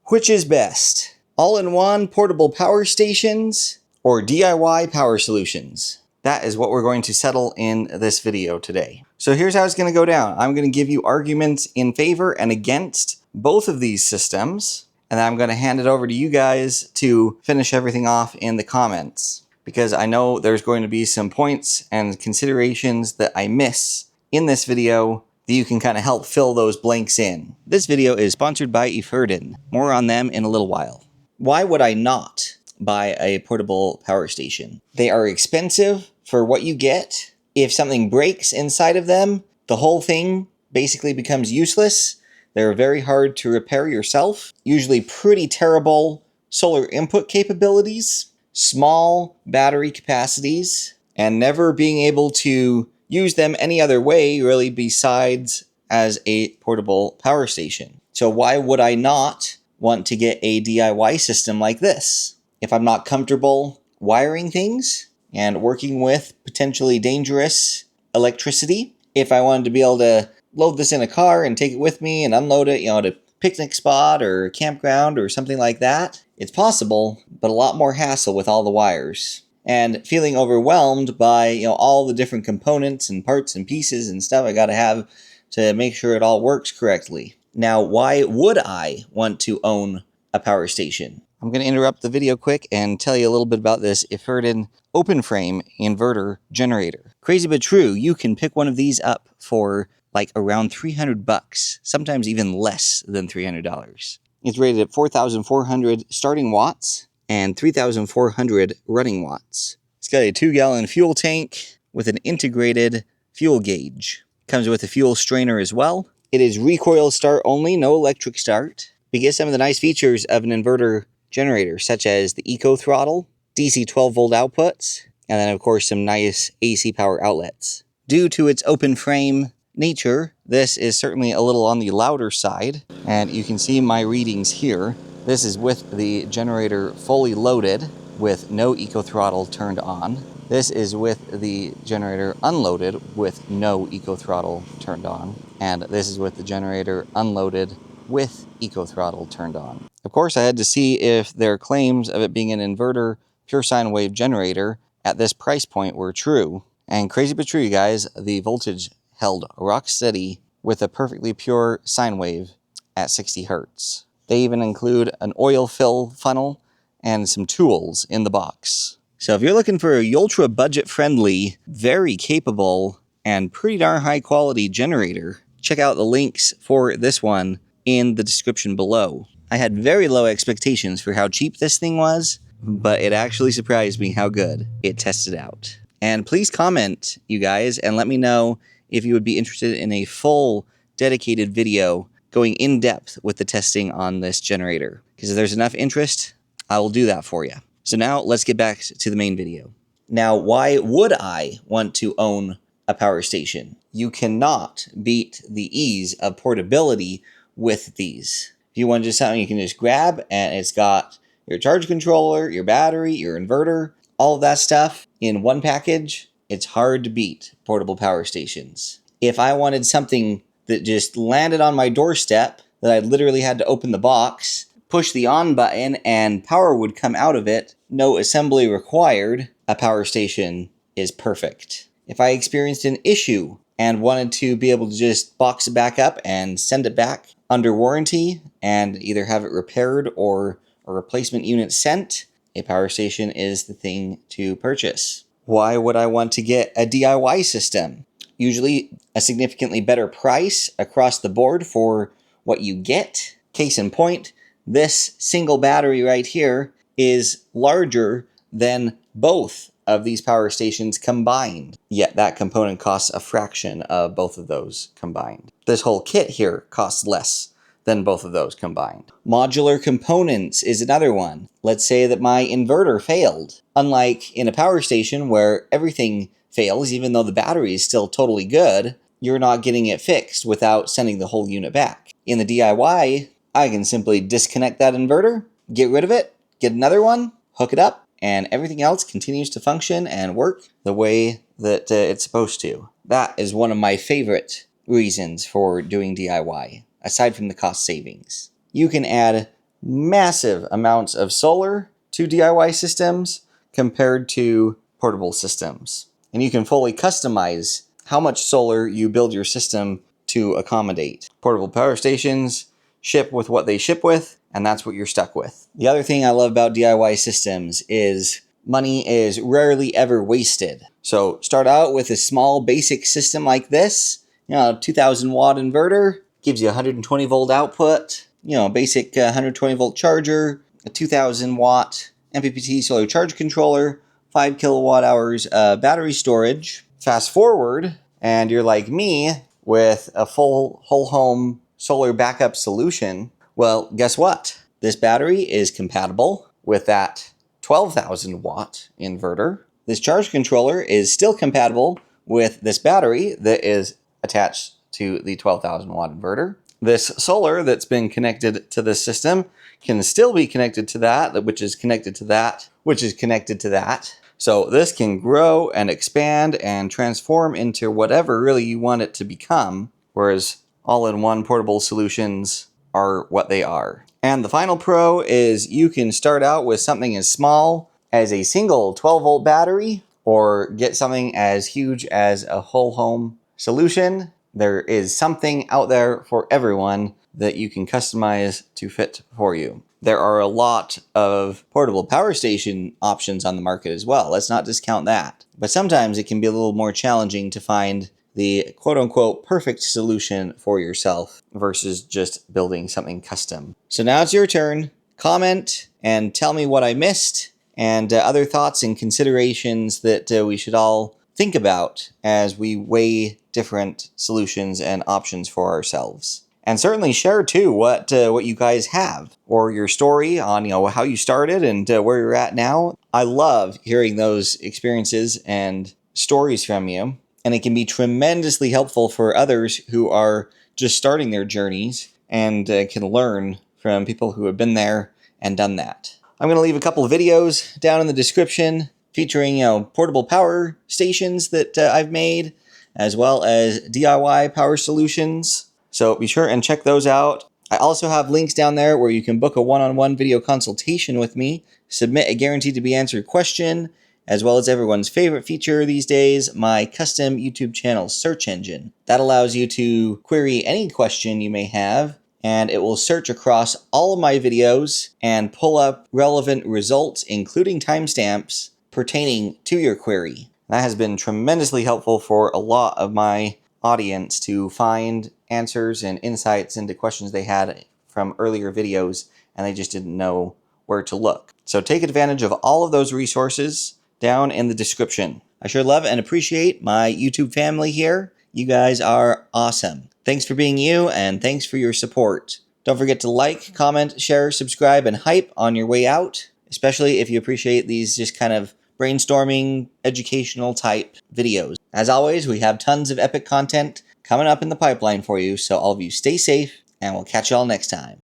Which is best? All-in-one portable power stations or DIY power solutions? That is what we're going to settle in this video today. So here's how it's going to go down. I'm going to give you arguments in favor and against both of these systems, and then I'm going to hand it over to you guys to finish everything off in the comments, because I know there's going to be some points and considerations that I miss in this video that you can kind of help fill those blanks in. This video is sponsored by Efurden. More on them in a little while. Why would I not buy a portable power station? They are expensive for what you get. If something breaks inside of them, the whole thing basically becomes useless. They're very hard to repair yourself. Usually pretty terrible solar input capabilities, small battery capacities, and never being able to use them any other way really besides as a portable power station. So why would I not want to get a DIY system like this? If I'm not comfortable wiring things and working with potentially dangerous electricity, if I wanted to be able to load this in a car and take it with me and unload it, at a picnic spot or a campground or something like that, it's possible, but a lot more hassle with all the wires. And feeling overwhelmed by, all the different components and parts and pieces and stuff I gotta have to make sure it all works correctly. Now, why would I want to own a power station? I'm gonna interrupt the video quick and tell you a little bit about this Efurden open frame inverter generator. Crazy but true, you can pick one of these up for like around $300, sometimes even less than $300. It's rated at 4,400 starting watts and 3,400 running watts. It's got a 2-gallon fuel tank with an integrated fuel gauge. Comes with a fuel strainer as well. It is recoil start only, no electric start. We get some of the nice features of an inverter generator, such as the eco throttle, DC 12-volt outputs, and then of course some nice AC power outlets. Due to its open frame nature, this is certainly a little on the louder side, and you can see my readings here. This is with the generator fully loaded with no eco throttle turned on. This is with the generator unloaded with no eco throttle turned on. And this is with the generator unloaded with eco throttle turned on. Of course, I had to see if their claims of it being an inverter pure sine wave generator at this price point were true. And crazy but true, you guys, the voltage held rock steady with a perfectly pure sine wave at 60 hertz. They even include an oil fill funnel and some tools in the box. So if you're looking for a ultra budget friendly, very capable, and pretty darn high quality generator, check out the links for this one in the description below. I had very low expectations for how cheap this thing was, but it actually surprised me how good it tested out. And please comment, you guys, and let me know if you would be interested in a full dedicated video going in depth with the testing on this generator. Because if there's enough interest, I will do that for you. So now let's get back to the main video. Now, why would I want to own a power station? You cannot beat the ease of portability with these. If you want just something you can just grab, and it's got your charge controller, your battery, your inverter, all of that stuff in one package, it's hard to beat portable power stations. If I wanted something that just landed on my doorstep, that I literally had to open the box, push the on button, and power would come out of it, no assembly required, a power station is perfect. If I experienced an issue and wanted to be able to just box it back up and send it back under warranty and either have it repaired or a replacement unit sent, a power station is the thing to purchase. Why would I want to get a DIY system? Usually a significantly better price across the board for what you get. Case in point, this single battery right here is larger than both of these power stations combined. Yet that component costs a fraction of both of those combined. This whole kit here costs less than both of those combined. Modular components is another one. Let's say that my inverter failed. Unlike in a power station where everything fails, even though the battery is still totally good, you're not getting it fixed without sending the whole unit back. In the DIY, I can simply disconnect that inverter, get rid of it, get another one, hook it up, and everything else continues to function and work the way that it's supposed to. That is one of my favorite reasons for doing DIY, aside from the cost savings. You can add massive amounts of solar to DIY systems compared to portable systems. And you can fully customize how much solar you build your system to accommodate. Portable power stations ship with what they ship with, and that's what you're stuck with. The other thing I love about DIY systems is money is rarely ever wasted. So start out with a small basic system like this, 2000 watt inverter, gives you 120 volt output, basic 120 volt charger, a 2000 watt MPPT solar charge controller, 5 kilowatt hours battery storage. Fast forward, and you're like me with a full whole home solar backup solution. Well, guess what? This battery is compatible with that 12,000 watt inverter. This charge controller is still compatible with this battery that is attached to the 12,000 watt inverter. This solar that's been connected to this system can still be connected to that, which is connected to that, which is connected to that. So this can grow and expand and transform into whatever really you want it to become, whereas all-in-one portable solutions are what they are. And the final pro is you can start out with something as small as a single 12 volt battery or get something as huge as a whole home solution. There is something out there for everyone that you can customize to fit for you. There are a lot of portable power station options on the market as well. Let's not discount that. But sometimes it can be a little more challenging to find the quote-unquote perfect solution for yourself versus just building something custom. So now it's your turn. Comment and tell me what I missed and other thoughts and considerations that we should all think about as we weigh different solutions and options for ourselves. And certainly share too what you guys have or your story on how you started and where you're at now. I love hearing those experiences and stories from you, and it can be tremendously helpful for others who are just starting their journeys and can learn from people who have been there and done that. I'm going to leave a couple of videos down in the description featuring portable power stations that I've made, as well as DIY power solutions. So be sure and check those out. I also have links down there where you can book a one-on-one video consultation with me, submit a guaranteed to be answered question, as well as everyone's favorite feature these days, my custom YouTube channel search engine. That allows you to query any question you may have, and it will search across all of my videos and pull up relevant results, including timestamps, pertaining to your query. That has been tremendously helpful for a lot of my audience to find answers and insights into questions they had from earlier videos and they just didn't know where to look. So take advantage of all of those resources down in the description. I sure love and appreciate my YouTube family here. You guys are awesome. Thanks for being you and thanks for your support. Don't forget to like, comment, share, subscribe, and hype on your way out, especially if you appreciate these just kind of brainstorming, educational type videos. As always, we have tons of epic content coming up in the pipeline for you, so all of you stay safe, and we'll catch y'all next time.